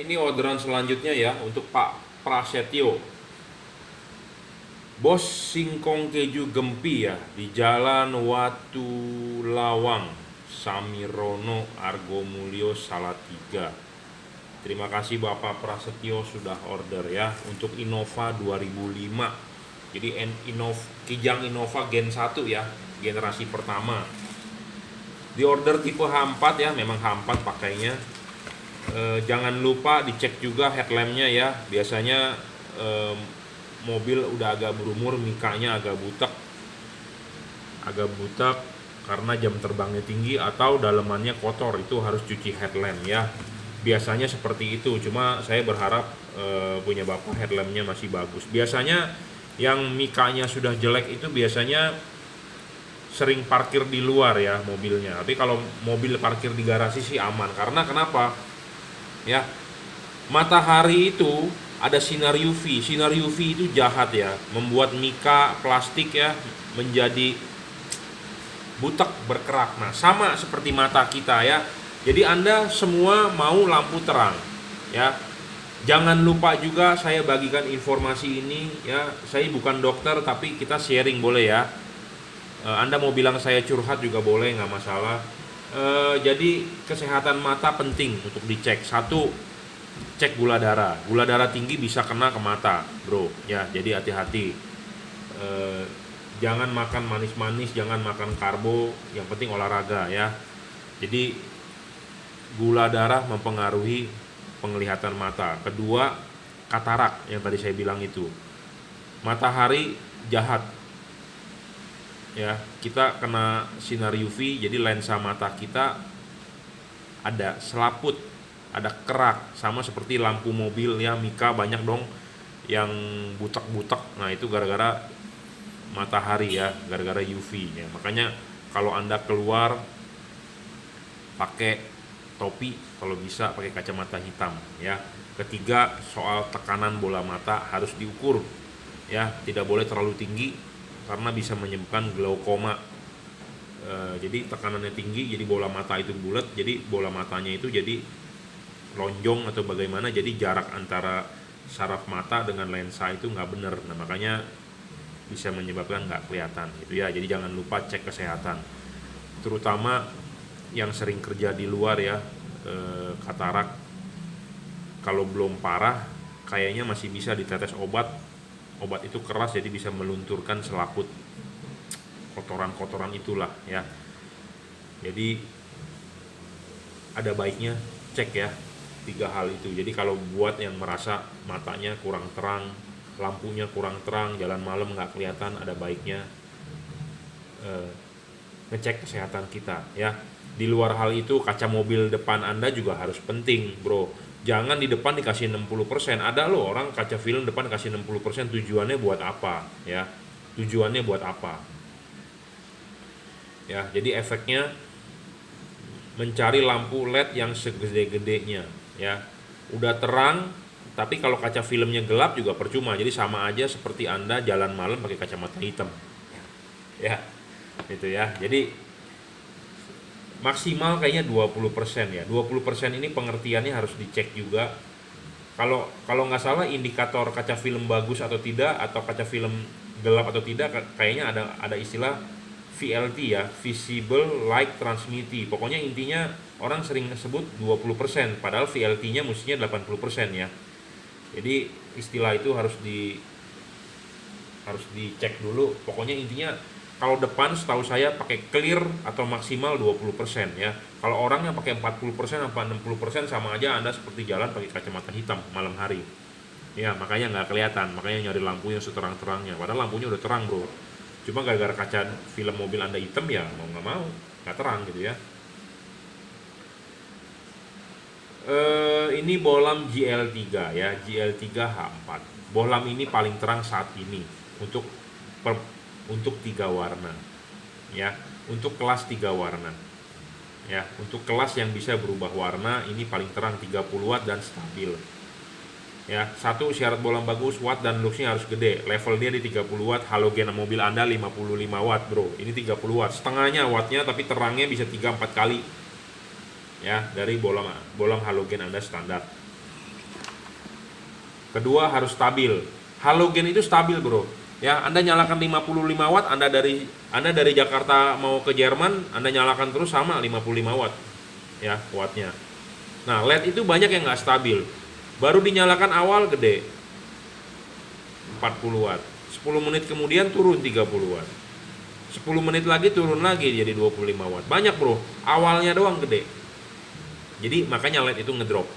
Ini orderan selanjutnya ya untuk Pak Prasetyo. Bos singkong keju Gempi ya di Jalan Watu Lawang, Samirono, Argomulyo, Salatiga. Terima kasih Bapak Prasetyo sudah order ya untuk Innova 2005. Jadi Kijang Innova Gen 1 ya, generasi pertama. Di order tipe H4 ya, memang H4 pakainya. Jangan lupa dicek juga headlampnya ya. Biasanya mobil udah agak berumur, mikanya agak butek karena jam terbangnya tinggi atau dalemannya kotor, itu harus cuci headlamp ya. Biasanya seperti itu, cuma saya berharap punya bapak headlampnya masih bagus. Biasanya yang mikanya sudah jelek itu biasanya sering parkir di luar ya mobilnya. Tapi kalau mobil parkir di garasi sih aman. Karena kenapa? Ya, matahari itu ada sinar UV. Sinar UV itu jahat ya, membuat mika plastik ya menjadi butek, berkerak. Nah, sama seperti mata kita ya. Jadi Anda semua mau lampu terang ya. Jangan lupa juga saya bagikan informasi ini ya. Saya bukan dokter tapi kita sharing boleh ya. Anda mau bilang saya curhat juga boleh, nggak masalah. Jadi kesehatan mata penting untuk dicek. Satu, cek gula darah. Gula darah tinggi bisa kena ke mata, bro. Ya, jadi hati-hati. Jangan makan manis-manis, jangan makan karbo. Yang penting olahraga ya. Jadi gula darah mempengaruhi penglihatan mata. Kedua, katarak yang tadi saya bilang itu. Matahari jahat. Ya, kita kena sinar UV, jadi lensa mata kita ada selaput, ada kerak, sama seperti lampu mobil ya, mika banyak dong yang butek-butek. Nah, itu gara-gara matahari ya, gara-gara UV ya. Makanya kalau Anda keluar pakai topi, kalau bisa pakai kacamata hitam ya. Ketiga, soal tekanan bola mata harus diukur ya, tidak boleh terlalu tinggi karena bisa menyebabkan glaukoma. Jadi tekanannya tinggi, jadi bola mata itu bulat, jadi bola matanya itu jadi lonjong atau bagaimana, jadi jarak antara saraf mata dengan lensa itu nggak benar. Nah, makanya bisa menyebabkan nggak kelihatan gitu ya. Jadi jangan lupa cek kesehatan, terutama yang sering kerja di luar ya. Katarak kalau belum parah kayaknya masih bisa ditetes obat itu keras, jadi bisa melunturkan selaput kotoran-kotoran itulah ya. Jadi ada baiknya cek ya 3 hal itu. Jadi kalau buat yang merasa matanya kurang terang, lampunya kurang terang, jalan malam nggak kelihatan, ada baiknya ngecek kesehatan kita ya. Di luar hal itu, kaca mobil depan Anda juga harus penting, bro. Jangan di depan dikasih 60%. Ada loh orang kaca film depan kasih 60%, tujuannya buat apa ya? Tujuannya buat apa? Ya, jadi efeknya mencari lampu LED yang segede-gedenya ya. Udah terang, tapi kalau kaca filmnya gelap juga percuma. Jadi sama aja seperti Anda jalan malam pakai kacamata hitam. Ya, itu ya. Jadi maksimal kayaknya 20% ya. 20% ini pengertiannya harus dicek juga. Kalau nggak salah indikator kaca film bagus atau tidak, atau kaca film gelap atau tidak, kayaknya ada istilah VLT ya, Visible Light Transmittee. Pokoknya intinya orang sering sebut 20%, padahal VLT-nya mestinya 80% ya. Jadi istilah itu harus dicek dulu. Pokoknya intinya kalau depan setahu saya pakai clear atau maksimal 20% ya. Kalau orang yang pakai 40% apa 60% sama aja Anda seperti jalan pakai kacamata hitam malam hari. Ya, makanya nggak kelihatan, makanya nyari lampu yang seterang-terangnya. Padahal lampunya udah terang, bro. Cuma gara-gara kaca film mobil Anda hitam ya mau nggak mau nggak terang gitu ya. Ini bohlam GL3 ya, GL3 H4. Bohlam ini paling terang saat ini untuk 3 warna ya, untuk kelas 3 warna ya. Untuk kelas yang bisa berubah warna ini paling terang 30 watt dan stabil ya. Satu syarat bohlam bagus, watt dan luxnya harus gede. Level dia di 30 watt, halogen mobil Anda 55 watt, bro. Ini 30 watt, setengahnya wattnya, tapi terangnya bisa 3-4 kali ya dari bohlam halogen Anda standar. Kedua, harus stabil. Halogen itu stabil, bro. Ya, Anda nyalakan 55 watt, Anda dari Jakarta mau ke Jerman, Anda nyalakan terus sama 55 watt. Ya, wattnya. Nah, LED itu banyak yang nggak stabil. Baru dinyalakan awal gede, 40 watt. 10 menit kemudian turun 30 watt. 10 menit lagi turun lagi jadi 25 watt. Banyak, bro. Awalnya doang gede. Jadi makanya LED itu ngedrop.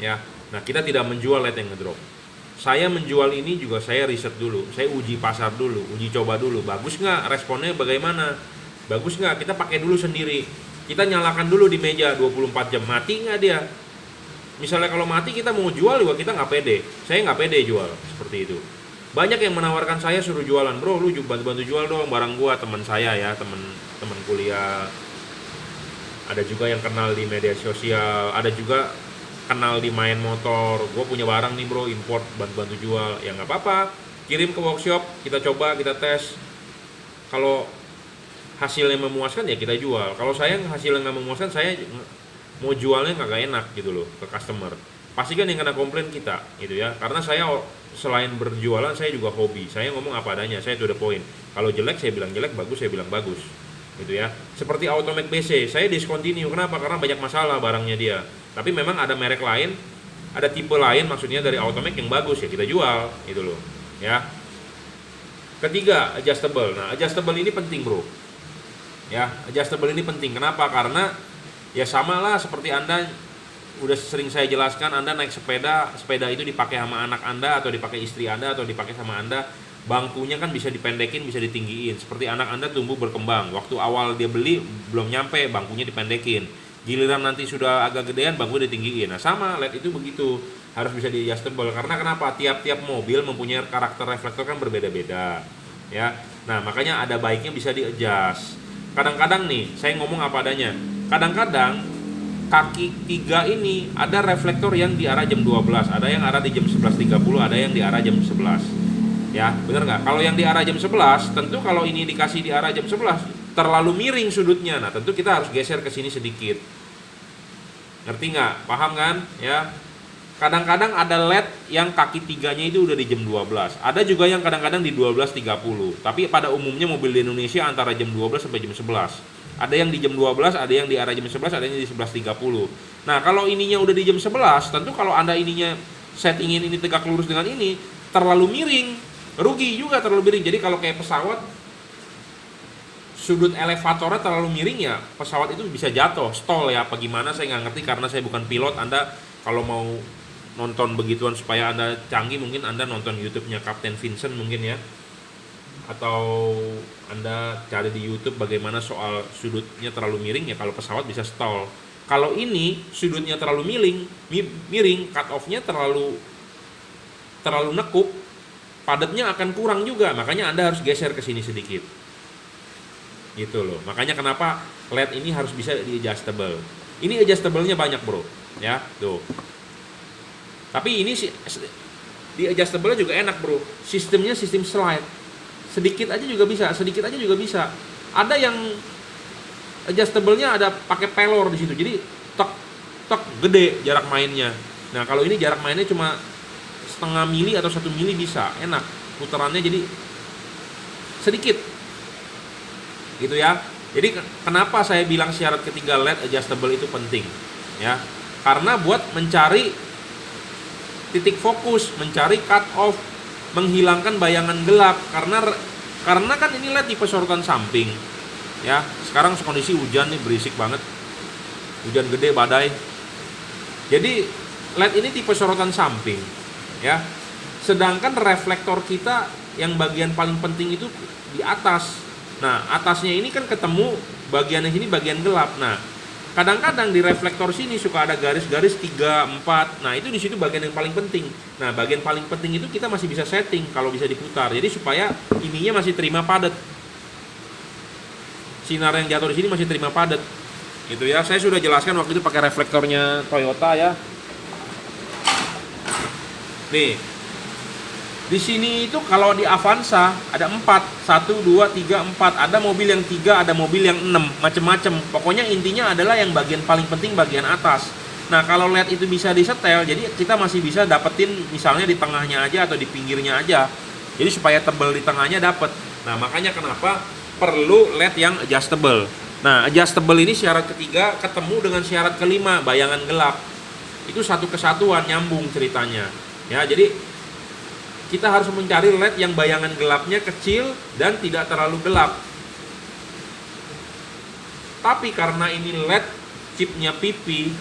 Ya. Nah, kita tidak menjual LED yang ngedrop. Saya menjual ini juga saya riset dulu. Saya uji pasar dulu, uji coba dulu. Bagus nggak? Responnya bagaimana? Bagus nggak? Kita pakai dulu sendiri. Kita nyalakan dulu di meja 24 jam. Mati nggak dia? Misalnya kalau mati kita mau jual juga kita nggak pede. Saya nggak pede jual seperti itu. Banyak yang menawarkan saya suruh jualan, bro, lu bantu jual dong barang gua. Teman saya ya, teman kuliah. Ada juga yang kenal di media sosial, ada juga kenal di main motor. Gue punya barang nih, bro, import, bantu jual. Ya nggak apa-apa, kirim ke workshop, kita coba, kita tes. Kalau hasilnya memuaskan ya kita jual. Kalau saya hasilnya nggak memuaskan, saya mau jualnya nggak enak gitu loh ke customer. Pastikan yang kena komplain kita, gitu ya. Karena saya selain berjualan, saya juga hobi. Saya ngomong apa adanya, saya to the point. Kalau jelek saya bilang jelek, bagus saya bilang bagus. Gitu ya. Seperti Automac BC, saya discontinue. Kenapa? Karena banyak masalah barangnya dia. Tapi memang ada merek lain, ada tipe lain maksudnya dari Automac yang bagus ya kita jual, gitu loh. Ya. Ketiga, adjustable. Nah, adjustable ini penting, bro. Ya, adjustable ini penting. Kenapa? Karena ya samalah seperti Anda udah sering saya jelaskan, Anda naik sepeda itu dipakai sama anak Anda atau dipakai istri Anda atau dipakai sama Anda. Bangkunya kan bisa dipendekin, bisa ditinggiin. Seperti anak Anda tumbuh berkembang. Waktu awal dia beli belum nyampe, bangkunya dipendekin. Giliran nanti sudah agak gedean, bangku ditinggiin. Nah, sama LED itu begitu. Harus bisa di adjustable. Karena kenapa? Tiap-tiap mobil mempunyai karakter reflektor kan berbeda-beda. Ya. Nah, makanya ada baiknya bisa di-adjust. Kadang-kadang nih, saya ngomong apa adanya. Kadang-kadang kaki 3 ini ada reflektor yang di arah jam 12, ada yang arah di jam 11.30, ada yang di arah jam 11. Ya, bener nggak? Kalau yang di arah jam 11, tentu kalau ini dikasih di arah jam 11, terlalu miring sudutnya. Nah, tentu kita harus geser ke sini sedikit. Ngerti nggak? Paham kan? Ya. Kadang-kadang ada LED yang kaki 3-nya itu udah di jam 12. Ada juga yang kadang-kadang di 12.30. Tapi pada umumnya mobil di Indonesia antara jam 12 sampai jam 11. Ada yang di jam 12, ada yang di arah jam 11, ada yang di 11.30. Nah, kalau ininya udah di jam 11, tentu kalau Anda ininya settingin ini tegak lurus dengan ini, terlalu miring, rugi juga terlalu miring. Jadi kalau kayak pesawat, sudut elevatornya terlalu miring ya, pesawat itu bisa jatuh, stall ya, apa gimana saya nggak ngerti karena saya bukan pilot. Anda kalau mau nonton begituan supaya Anda canggih, mungkin Anda nonton YouTube-nya Kapten Vincent mungkin ya. Atau Anda cari di YouTube bagaimana soal sudutnya terlalu miring ya, kalau pesawat bisa stall. Kalau ini sudutnya terlalu miring, cut off-nya terlalu nekup, padatnya akan kurang juga. Makanya Anda harus geser ke sini sedikit. Gitu loh. Makanya kenapa LED ini harus bisa di adjustable. Ini adjustable-nya banyak, bro. Ya, tuh. Tapi ini di adjustable-nya juga enak, bro. Sistemnya sistem slide. Sedikit aja juga bisa. Ada yang adjustable-nya ada pakai pelor di situ. Jadi tok gede jarak mainnya. Nah, kalau ini jarak mainnya cuma setengah mili atau 1 mili bisa, enak. Putarannya jadi sedikit. Gitu ya. Jadi kenapa saya bilang syarat ketiga LED adjustable itu penting, ya? Karena buat mencari titik fokus, mencari cut off, menghilangkan bayangan gelap. Karena kan ini LED tipe sorotan samping. Ya, sekarang kondisi hujan nih, berisik banget. Hujan gede, badai. Jadi LED ini tipe sorotan samping, ya. Sedangkan reflektor kita yang bagian paling penting itu di atas. Nah, atasnya ini kan ketemu bagian yang sini bagian gelap. Nah, kadang-kadang di reflektor sini suka ada garis-garis 3, 4. Nah, itu di situ bagian yang paling penting. Nah, bagian paling penting itu kita masih bisa setting kalau bisa diputar. Jadi supaya ininya masih terima padat. Sinar yang jatuh di sini masih terima padat. Gitu ya. Saya sudah jelaskan waktu itu pakai reflektornya Toyota ya. Nih. Di sini itu kalau di Avanza ada 4, 1, 2, 3, 4. Ada mobil yang 3, ada mobil yang 6, macem-macem. Pokoknya intinya adalah yang bagian paling penting bagian atas. Nah, kalau LED itu bisa disetel, jadi kita masih bisa dapetin misalnya di tengahnya aja atau di pinggirnya aja. Jadi supaya tebel di tengahnya dapet. Nah, makanya kenapa perlu LED yang adjustable. Nah, adjustable ini syarat ketiga ketemu dengan syarat kelima, bayangan gelap. Itu satu kesatuan, nyambung ceritanya. Ya, jadi kita harus mencari LED yang bayangan gelapnya kecil dan tidak terlalu gelap. Tapi karena ini LED chipnya PP,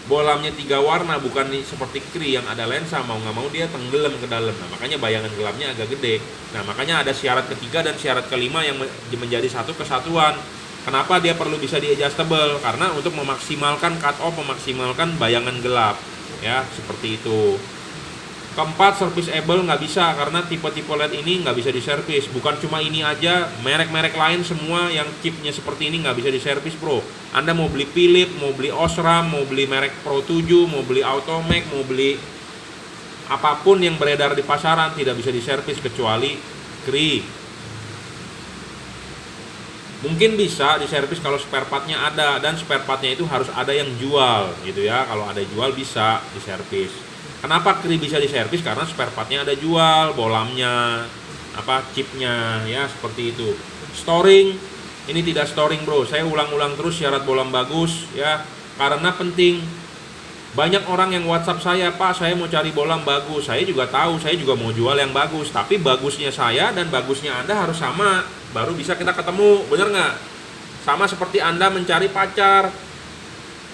bolamnya 3 warna, bukan seperti Cree yang ada lensa, mau nggak mau dia tenggelam ke dalam. Nah, makanya bayangan gelapnya agak gede. Nah, makanya ada syarat ketiga dan syarat kelima yang menjadi satu kesatuan. Kenapa dia perlu bisa di adjustable? Karena untuk memaksimalkan cut off, memaksimalkan bayangan gelap. Ya, seperti itu. Keempat, serviceable nggak bisa karena tipe-tipe LED ini nggak bisa diservis. Bukan cuma ini aja, merek-merek lain semua yang chipnya seperti ini nggak bisa diservis, bro. Anda mau beli Philips, mau beli Osram, mau beli merek Pro 7, mau beli Automac, mau beli apapun yang beredar di pasaran tidak bisa diservis kecuali Cree. Mungkin bisa diservis kalau spare partnya ada, dan spare partnya itu harus ada yang jual gitu ya. Kalau ada jual bisa diservis. Kenapa Cree bisa diservis? Karena spare partnya ada jual, bolamnya, chipnya, ya seperti itu. Storing, ini tidak storing, bro. Saya ulang-ulang terus syarat bolam bagus, ya, karena penting. Banyak orang yang WhatsApp saya, Pak, saya mau cari bolam bagus. Saya juga tahu, saya juga mau jual yang bagus. Tapi bagusnya saya dan bagusnya Anda harus sama, baru bisa kita ketemu, bener nggak? Sama seperti Anda mencari pacar.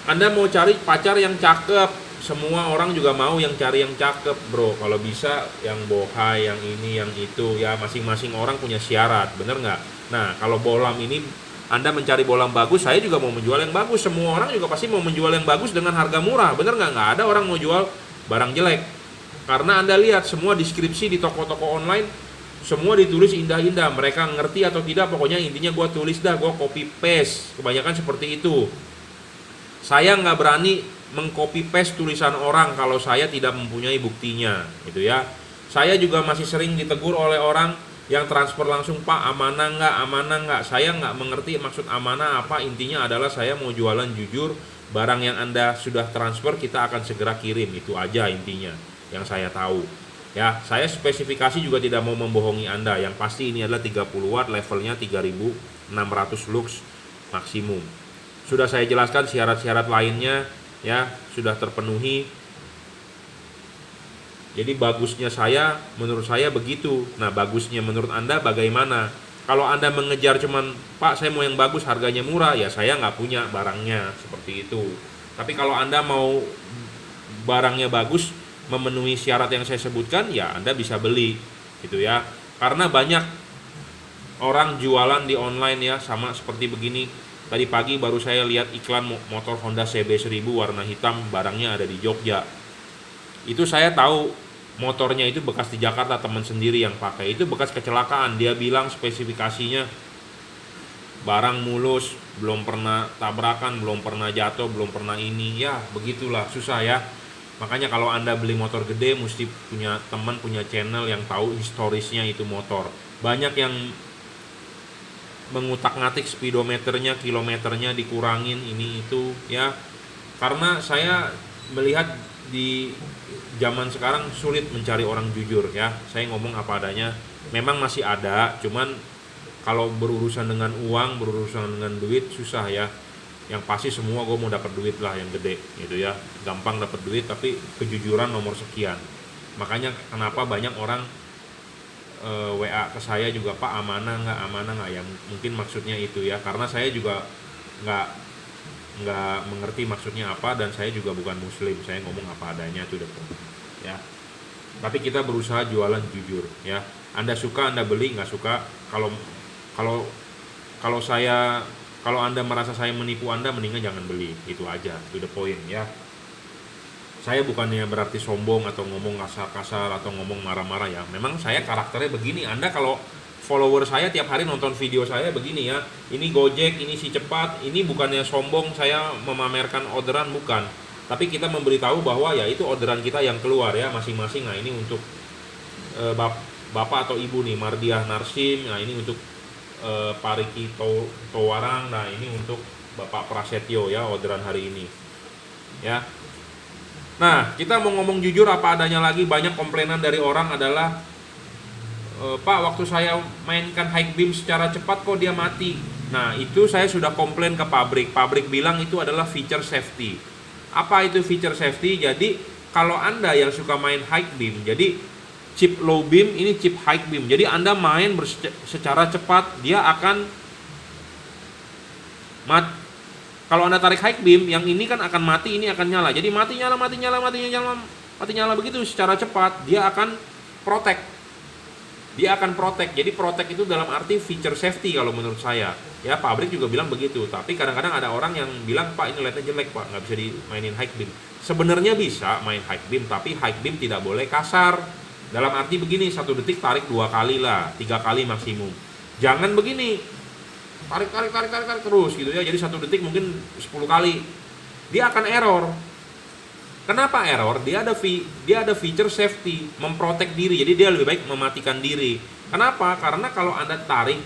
Anda mau cari pacar yang cakep, semua orang juga mau yang cari yang cakep, bro. Kalau bisa yang bohai, yang ini, yang itu, ya masing-masing orang punya syarat, bener nggak? Nah, kalau bolam ini Anda mencari bolam bagus, saya juga mau menjual yang bagus. Semua orang juga pasti mau menjual yang bagus dengan harga murah, bener nggak? Nggak ada orang mau jual barang jelek. Karena Anda lihat semua deskripsi di toko-toko online, semua ditulis indah-indah. Mereka ngerti atau tidak, pokoknya intinya gue tulis dah, gue copy paste. Kebanyakan seperti itu. Saya nggak berani mengcopy paste tulisan orang kalau saya tidak mempunyai buktinya, gitu ya. Saya juga masih sering ditegur oleh orang yang transfer langsung, Pak, amanah nggak? Saya nggak mengerti maksud amanah apa. Intinya adalah saya mau jualan jujur, barang yang Anda sudah transfer kita akan segera kirim, itu aja intinya yang saya tahu. Ya, saya spesifikasi juga tidak mau membohongi Anda. Yang pasti ini adalah 30 watt, levelnya 3600 lux maksimum. Sudah saya jelaskan syarat-syarat lainnya, ya, sudah terpenuhi. Jadi bagusnya saya, menurut saya begitu. Nah, bagusnya menurut Anda bagaimana? Kalau Anda mengejar cuman, Pak, saya mau yang bagus, harganya murah, ya saya nggak punya barangnya, seperti itu. Tapi kalau Anda mau barangnya bagus, memenuhi syarat yang saya sebutkan, ya Anda bisa beli, gitu ya. Karena banyak orang jualan di online, ya, sama seperti begini. Tadi pagi baru saya lihat iklan motor Honda CB1000 warna hitam, barangnya ada di Jogja. Itu saya tahu motornya itu bekas di Jakarta, teman sendiri yang pakai. Itu bekas kecelakaan. Dia bilang spesifikasinya barang mulus, belum pernah tabrakan, belum pernah jatuh, belum pernah ini. Ya, begitulah, susah ya. Makanya kalau Anda beli motor gede mesti punya teman, punya channel yang tahu historisnya itu motor. Banyak yang mengutak-ngatik speedometernya, kilometernya dikurangin, ini itu, ya. Karena saya melihat di zaman sekarang sulit mencari orang jujur, ya. Saya ngomong apa adanya. Memang masih ada, cuman kalau berurusan dengan uang, berurusan dengan duit susah, ya. Yang pasti semua gue mau dapat duit lah yang gede, gitu ya. Gampang dapat duit, tapi kejujuran nomor sekian. Makanya kenapa banyak orang WA ke saya juga, Pak, amanah nggak, ya mungkin maksudnya itu, ya, karena saya juga nggak mengerti maksudnya apa, dan saya juga bukan muslim, saya ngomong apa adanya itu udah, ya. Tapi kita berusaha jualan jujur, ya. Anda suka Anda beli, nggak suka, kalau Anda merasa saya menipu Anda, mendingan jangan beli, itu aja, to the point, ya. Saya bukannya berarti sombong atau ngomong kasar-kasar atau ngomong marah-marah, ya. Memang saya karakternya begini. Anda kalau follower saya tiap hari nonton video saya begini, ya. Ini Gojek, ini si cepat, ini bukannya sombong saya memamerkan orderan, bukan. Tapi kita memberitahu bahwa ya itu orderan kita yang keluar, ya, masing-masing. Nah, ini untuk Bapak atau Ibu nih, Mardiah Narsim. Nah, ini untuk Pariki Towarang. Nah, ini untuk Bapak Prasetyo, ya, orderan hari ini. Ya. Nah, kita mau ngomong jujur apa adanya lagi. Banyak komplainan dari orang adalah, Pak, waktu saya mainkan high beam secara cepat kok dia mati. Nah, itu saya sudah komplain ke pabrik. Pabrik bilang itu adalah feature safety. Apa itu feature safety? Jadi kalau Anda yang suka main high beam, jadi chip low beam, ini chip high beam. Jadi Anda main secara cepat, dia akan kalau Anda tarik high beam, yang ini kan akan mati, ini akan nyala. Jadi mati nyala begitu secara cepat, dia akan protect. Jadi protect itu dalam arti feature safety kalau menurut saya. Ya, pabrik juga bilang begitu. Tapi kadang-kadang ada orang yang bilang, Pak, ini LED-nya jelek, Pak, nggak bisa dimainin high beam. Sebenarnya bisa main high beam, tapi high beam tidak boleh kasar. Dalam arti begini, 1 detik tarik 2 kali lah, 3 kali maksimum. Jangan begini, tarik terus gitu ya. Jadi 1 detik mungkin 10 kali. Dia akan error. Kenapa error? Dia ada feature safety, memprotek diri. Jadi dia lebih baik mematikan diri. Kenapa? Karena kalau Anda tarik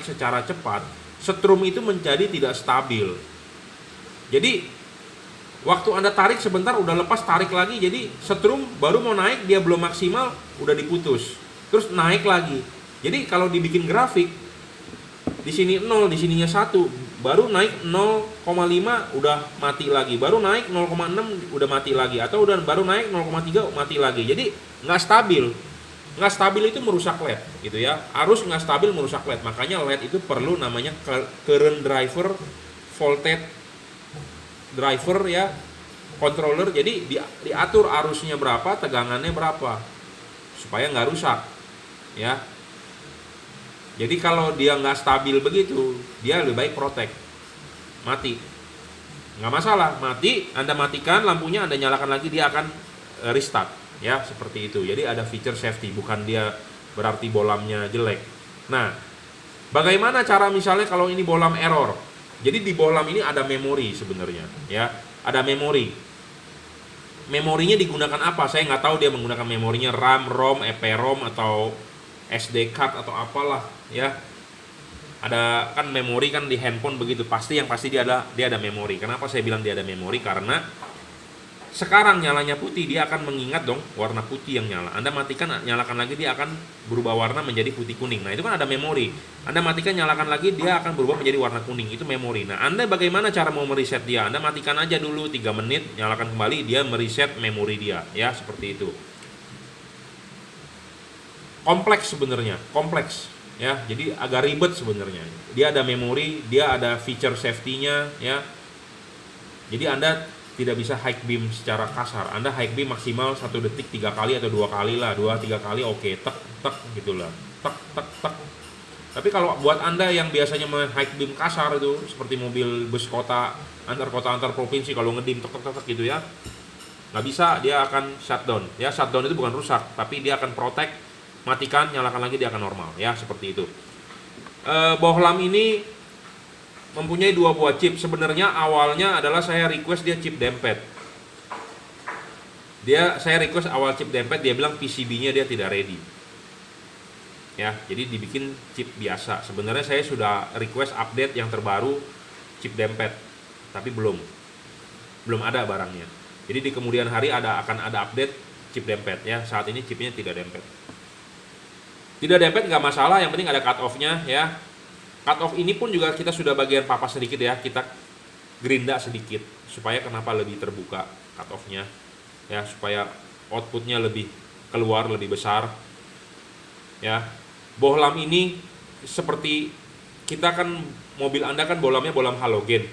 secara cepat, setrum itu menjadi tidak stabil. Jadi waktu Anda tarik sebentar udah lepas, tarik lagi, jadi setrum baru mau naik, dia belum maksimal, udah diputus. Terus naik lagi. Jadi kalau dibikin grafik, di sini 0, di sininya 1, baru naik 0,5 udah mati lagi, baru naik 0,6 udah mati lagi, atau baru naik 0,3 mati lagi. Jadi nggak stabil itu merusak LED gitu ya. Arus nggak stabil merusak LED. Makanya LED itu perlu namanya current driver, voltage driver ya, controller. Jadi diatur arusnya berapa, tegangannya berapa, supaya nggak rusak ya. Jadi kalau dia nggak stabil begitu, dia lebih baik protect, mati, nggak masalah, mati, Anda matikan lampunya, Anda nyalakan lagi, dia akan restart, ya seperti itu. Jadi ada feature safety, bukan dia berarti bolamnya jelek. Nah, bagaimana cara misalnya kalau ini bolam error? Jadi di bolam ini ada memori sebenarnya, ya, ada memori. Memorinya digunakan apa? Saya nggak tahu dia menggunakan memorinya RAM, ROM, EPROM atau SD card atau apalah ya. Ada kan memori kan di handphone begitu, pasti dia ada memori. Kenapa saya bilang dia ada memori? Karena sekarang nyalanya putih, dia akan mengingat dong warna putih yang nyala. Anda matikan, nyalakan lagi, dia akan berubah warna menjadi putih kuning. Nah, itu kan ada memori. Anda matikan, nyalakan lagi, dia akan berubah menjadi warna kuning. Itu memori. Nah, Anda bagaimana cara mau mereset dia? Anda matikan aja dulu 3 menit, nyalakan kembali, dia mereset memori dia, ya seperti itu. Kompleks sebenarnya, ya. Jadi agak ribet sebenarnya. Dia ada memori, dia ada feature safety-nya ya. Jadi Anda tidak bisa high beam secara kasar. Anda high beam maksimal 1 detik 3 kali atau 2 kali lah, 2-3 kali oke, tek gitulah. Tek. Tapi kalau buat Anda yang biasanya main high beam kasar itu seperti mobil bus kota antar provinsi, kalau ngedim tek gitu ya, nggak bisa, dia akan shutdown. Ya, shutdown itu bukan rusak, tapi dia akan protect. Matikan, nyalakan lagi, dia akan normal ya, seperti itu. Bohlam ini mempunyai 2 buah chip. Sebenarnya awalnya adalah saya request dia chip dempet. Saya request awal chip dempet, dia bilang PCB-nya dia tidak ready. Ya, jadi dibikin chip biasa. Sebenarnya saya sudah request update yang terbaru chip dempet, tapi belum ada barangnya. Jadi di kemudian hari akan ada update chip dempet ya. Saat ini chipnya tidak dempet. Tidak dempet nggak masalah, yang penting ada cut off-nya ya. Cut off ini pun juga kita sudah bagian papas sedikit ya, kita gerinda sedikit supaya kenapa lebih terbuka cut off-nya ya, supaya outputnya lebih keluar, lebih besar ya. Bohlam ini seperti kita kan, mobil Anda kan bolamnya bolam halogen.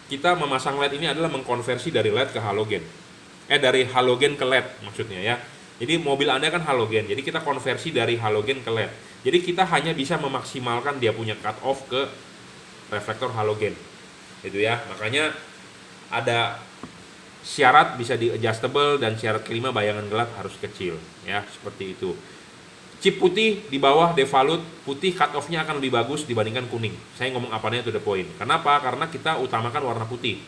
Kita memasang LED ini adalah mengkonversi dari LED ke halogen. Dari halogen ke LED maksudnya ya. Jadi mobil Anda kan halogen, jadi kita konversi dari halogen ke LED. Jadi kita hanya bisa memaksimalkan dia punya cut off ke reflektor halogen. Itu ya, makanya ada syarat bisa di adjustable, dan syarat kelima bayangan gelap harus kecil ya, seperti itu. Chip putih di bawah devalut, putih cut off-nya akan lebih bagus dibandingkan kuning. Saya ngomong apanya to the point. Kenapa? Karena kita utamakan warna putih.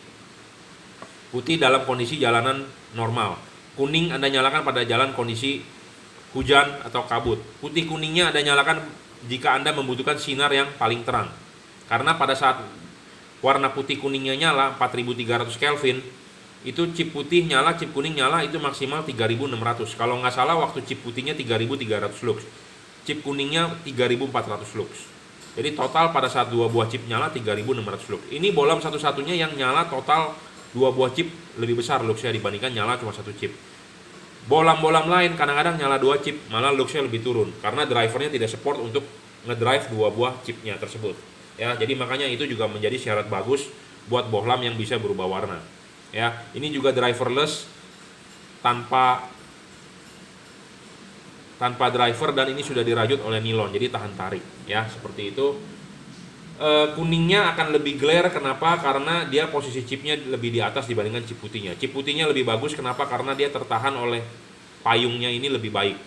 Putih dalam kondisi jalanan normal. Kuning Anda nyalakan pada jalan kondisi hujan atau kabut. Putih kuningnya Anda nyalakan jika Anda membutuhkan sinar yang paling terang. Karena pada saat warna putih kuningnya nyala 4300 Kelvin, itu chip putih nyala, chip kuning nyala, itu maksimal 3600. Kalau nggak salah waktu chip putihnya 3300 lux, chip kuningnya 3400 lux. Jadi total pada saat dua buah chip nyala 3600 lux. Ini bohlam satu-satunya yang nyala total dua buah chip lebih besar luxnya dibandingkan nyala cuma satu chip. Bohlam-bohlam lain kadang-kadang nyala dua chip, malah luxnya lebih turun karena drivernya tidak support untuk ngedrive dua buah chipnya tersebut. Ya, jadi makanya itu juga menjadi syarat bagus buat bohlam yang bisa berubah warna. Ya, ini juga driverless tanpa driver, dan ini sudah dirajut oleh nilon, jadi tahan tarik ya, seperti itu. Kuningnya akan lebih glare, kenapa? Karena dia posisi chipnya lebih di atas dibandingkan chip putihnya. Chip putihnya lebih bagus, kenapa? Karena dia tertahan oleh payungnya ini lebih baik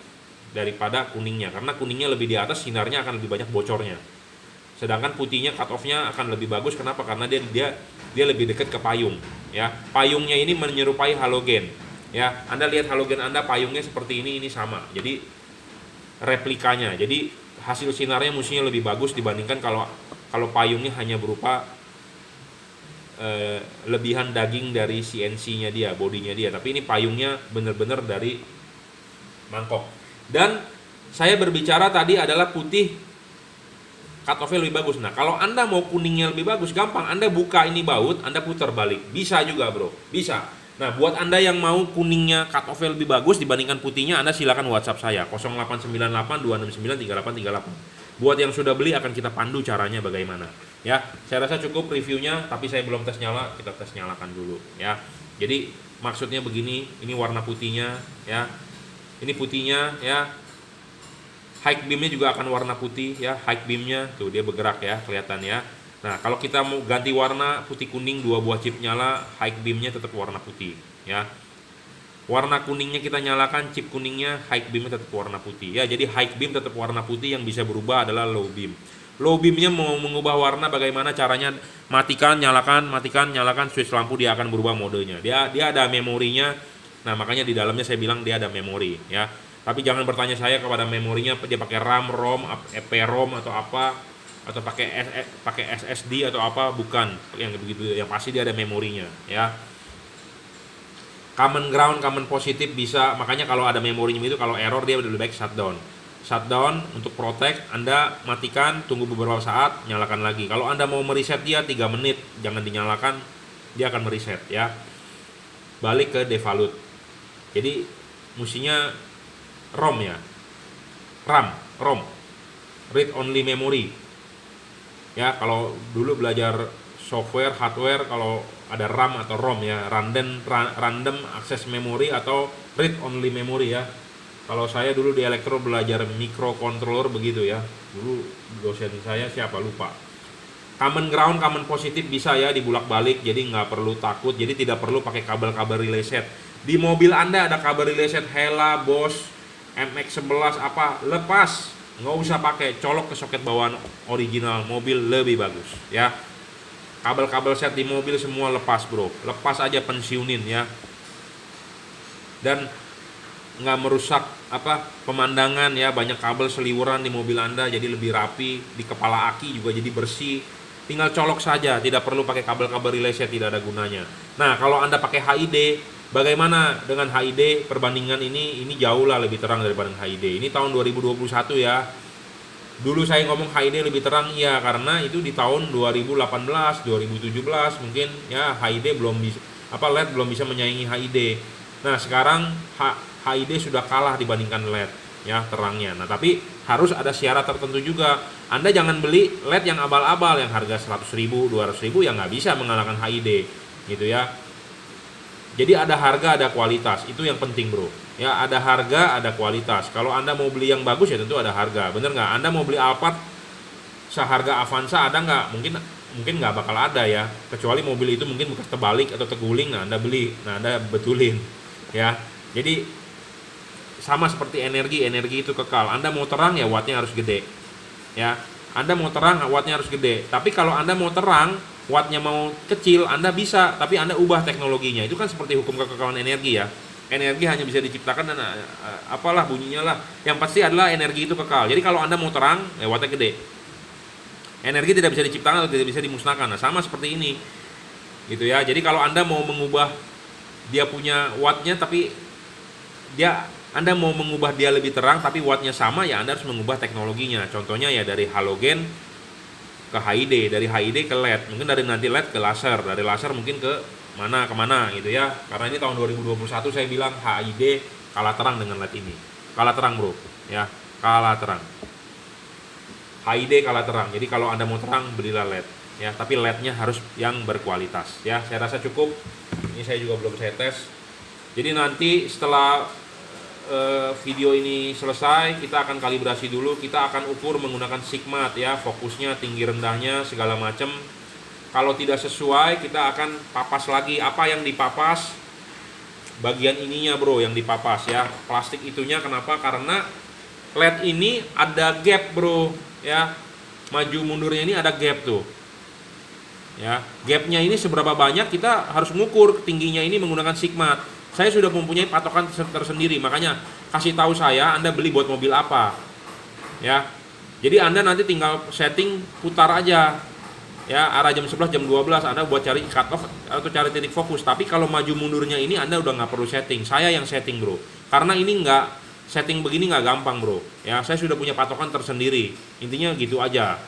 daripada kuningnya, karena kuningnya lebih di atas, sinarnya akan lebih banyak bocornya. Sedangkan putihnya cut off-nya akan lebih bagus, kenapa? Karena dia lebih dekat ke payung ya. Payungnya ini menyerupai halogen ya. Anda lihat halogen Anda, payungnya seperti ini sama. Jadi replikanya. Jadi hasil sinarnya mestinya lebih bagus dibandingkan kalau payungnya hanya berupa lebihan daging dari CNC-nya dia, bodinya dia. Tapi ini payungnya benar-benar dari mangkok. Dan saya berbicara tadi adalah putih cut off-nya lebih bagus. Nah, kalau Anda mau kuningnya lebih bagus, gampang. Anda buka ini baut, Anda putar balik. Bisa juga, bro. Bisa. Nah, buat Anda yang mau kuningnya cut off-nya lebih bagus dibandingkan putihnya, Anda silakan WhatsApp saya 0898 269 3838. Buat yang sudah beli akan kita pandu caranya bagaimana. Ya, saya rasa cukup reviewnya, tapi saya belum tes nyala, kita tes nyalakan dulu ya. Jadi maksudnya begini, ini warna putihnya ya. Ini putihnya ya. High beamnya juga akan warna putih ya, high beamnya tuh dia bergerak ya, kelihatan ya. Nah, kalau kita mau ganti warna putih kuning, dua buah chip nyala, high beamnya tetap warna putih ya. Warna kuningnya kita nyalakan, chip kuningnya, high beamnya tetap warna putih ya. Jadi high beam tetap warna putih, yang bisa berubah adalah low beam. Low beamnya mau mengubah warna, bagaimana caranya? Matikan, nyalakan switch lampu, dia akan berubah modenya. Dia ada memorinya. Nah, makanya di dalamnya saya bilang dia ada memori ya. Tapi jangan bertanya saya kepada memorinya dia pakai RAM, ROM, EPROM atau apa, atau pakai SSD atau apa, bukan yang begitu. Yang pasti dia ada memorinya ya. Common ground, common positif bisa. Makanya kalau ada memorinya itu, kalau error dia lebih baik shutdown untuk protect. Anda matikan, tunggu beberapa saat, nyalakan lagi. Kalau Anda mau mereset dia 3 menit, jangan dinyalakan, dia akan mereset ya. Balik ke devalute. Jadi mestinya ROM ya, ROM, read only memory ya. Kalau dulu belajar software, hardware, kalau ada RAM atau ROM ya, random access memory atau read only memory ya. Kalau saya dulu di elektro belajar microcontroller begitu ya, dulu dosen saya siapa lupa. Common ground, common positif bisa ya dibulak balik, jadi nggak perlu takut, jadi tidak perlu pakai kabel-kabel relay set. Di mobil Anda ada kabel relay set Hella, Bosch, MX11 apa, lepas, nggak usah pakai, colok ke soket bawaan original mobil, lebih bagus ya. Kabel-kabel set di mobil semua lepas, bro, lepas aja, pensiunin ya. Dan nggak merusak pemandangan ya, banyak kabel seliweran di mobil Anda, jadi lebih rapi. Di kepala aki juga jadi bersih, tinggal colok saja, tidak perlu pakai kabel-kabel relay set, tidak ada gunanya. Nah, kalau Anda pakai HID, bagaimana dengan HID? Perbandingan ini jauh lah lebih terang daripada HID. Ini tahun 2021 ya. Dulu saya ngomong HID lebih terang ya, karena itu di tahun 2018, 2017 mungkin ya, HID belum bisa LED belum bisa menyaingi HID. Nah, sekarang HID sudah kalah dibandingkan LED ya terangnya. Nah, tapi harus ada syarat tertentu juga. Anda jangan beli LED yang abal-abal yang harga 100.000, 200.000 yang nggak bisa mengalahkan HID gitu ya. Jadi ada harga, ada kualitas, itu yang penting, bro ya. Ada harga, ada kualitas. Kalau Anda mau beli yang bagus ya tentu ada harga, bener nggak? Anda mau beli Alphard seharga Avanza ada nggak? Mungkin nggak bakal ada ya, kecuali mobil itu mungkin bekas terbalik atau terguling. Nah, Anda beli, nah Anda betulin ya. Jadi sama seperti energi itu kekal. Anda mau terang ya wattnya harus gede ya. Anda mau terang wattnya harus gede. Tapi kalau Anda mau terang wattnya mau kecil, Anda bisa, tapi Anda ubah teknologinya. Itu kan seperti hukum kekekalan energi ya. Energi hanya bisa diciptakan dan apalah bunyinya lah. Yang pasti adalah energi itu kekal. Jadi kalau Anda mau terang, ya wattnya gede. Energi tidak bisa diciptakan atau tidak bisa dimusnahkan. Nah, sama seperti ini gitu ya. Jadi kalau Anda mau mengubah dia punya wattnya, tapi Anda mau mengubah dia lebih terang tapi wattnya sama, ya Anda harus mengubah teknologinya. Contohnya ya dari halogen ke HID, dari HID ke LED, mungkin dari nanti LED ke laser, dari laser mungkin ke kemana gitu ya. Karena ini tahun 2021 saya bilang HID kalah terang dengan LED ini. Kalah terang bro, ya kalah terang. HID kalah terang, jadi kalau Anda mau terang belilah LED ya, tapi LED-nya harus yang berkualitas ya. Saya rasa cukup, ini saya juga belum saya tes. Jadi nanti setelah video ini selesai, kita akan kalibrasi dulu, kita akan ukur menggunakan sigmat ya, fokusnya, tinggi rendahnya, segala macam. Kalau tidak sesuai, kita akan papas lagi. Apa yang dipapas? Bagian ininya bro, yang dipapas ya, plastik itunya. Kenapa? Karena LED ini ada gap bro ya, maju mundurnya ini ada gap tuh ya. Gapnya ini seberapa banyak, kita harus mengukur tingginya ini menggunakan sigmat. Saya sudah mempunyai patokan tersendiri, makanya kasih tahu saya Anda beli buat mobil apa ya. Jadi Anda nanti tinggal setting, putar aja ya, arah jam 11, jam 12 Anda buat cari cut off atau cari titik fokus. Tapi kalau maju mundurnya ini Anda udah nggak perlu setting, saya yang setting bro, karena ini nggak, setting begini nggak gampang bro ya. Saya sudah punya patokan tersendiri, intinya gitu aja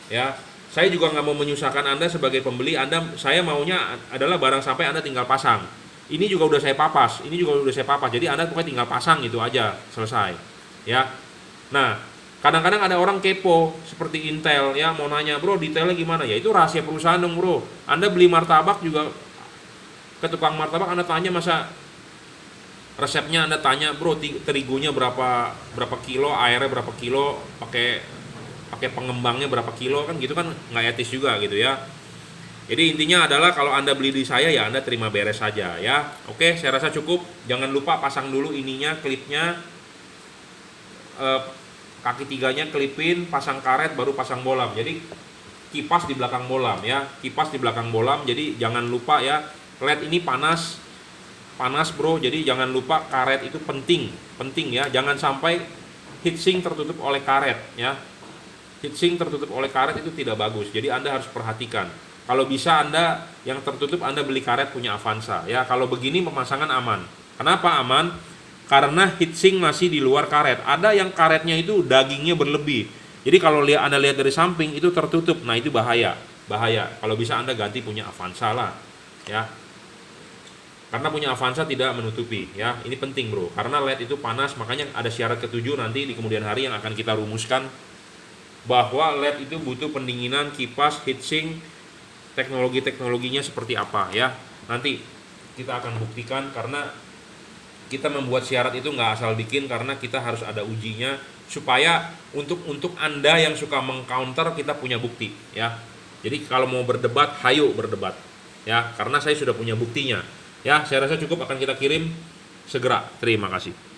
ya. Saya juga nggak mau menyusahkan Anda sebagai pembeli. Saya maunya adalah barang sampai Anda tinggal pasang. Ini juga udah saya papas, ini juga udah saya papas. Jadi Anda pokoknya tinggal pasang gitu aja, selesai. Ya. Nah, kadang-kadang ada orang kepo seperti Intel ya, mau nanya, "Bro, detailnya gimana?" Ya itu rahasia perusahaan dong, Bro. Anda beli martabak juga ke tukang martabak Anda tanya, masa resepnya Anda tanya, "Bro, terigunya berapa kilo, airnya berapa kilo, pakai pengembangnya berapa kilo?" Kan gitu kan nggak etis juga gitu ya. Jadi intinya adalah kalau Anda beli di saya ya Anda terima beres saja ya. Oke, saya rasa cukup. Jangan lupa pasang dulu ininya, klipnya, kaki tiganya klipin, pasang karet, baru pasang bolam. Jadi kipas di belakang bolam ya, kipas di belakang bolam. Jadi jangan lupa ya, LED ini panas bro. Jadi jangan lupa karet itu penting ya. Jangan sampai heatsink tertutup oleh karet ya. Heatsink tertutup oleh karet itu tidak bagus. Jadi Anda harus perhatikan. Kalau bisa Anda yang tertutup, Anda beli karet punya Avanza ya. Kalau begini pemasangan aman. Kenapa aman? Karena heatsink masih di luar karet. Ada yang karetnya itu dagingnya berlebih. Jadi kalau Anda lihat dari samping itu tertutup. Nah, itu bahaya. Kalau bisa Anda ganti punya Avanza lah ya. Karena punya Avanza tidak menutupi ya. Ini penting bro. Karena LED itu panas, makanya ada syarat ketujuh nanti di kemudian hari yang akan kita rumuskan, bahwa LED itu butuh pendinginan, kipas, heatsink, teknologinya seperti apa ya. Nanti kita akan buktikan, karena kita membuat syarat itu nggak asal bikin, karena kita harus ada ujinya, supaya untuk Anda yang suka mengcounter, kita punya bukti ya. Jadi kalau mau berdebat, hayo berdebat ya, karena saya sudah punya buktinya ya. Saya rasa cukup, akan kita kirim segera. Terima kasih.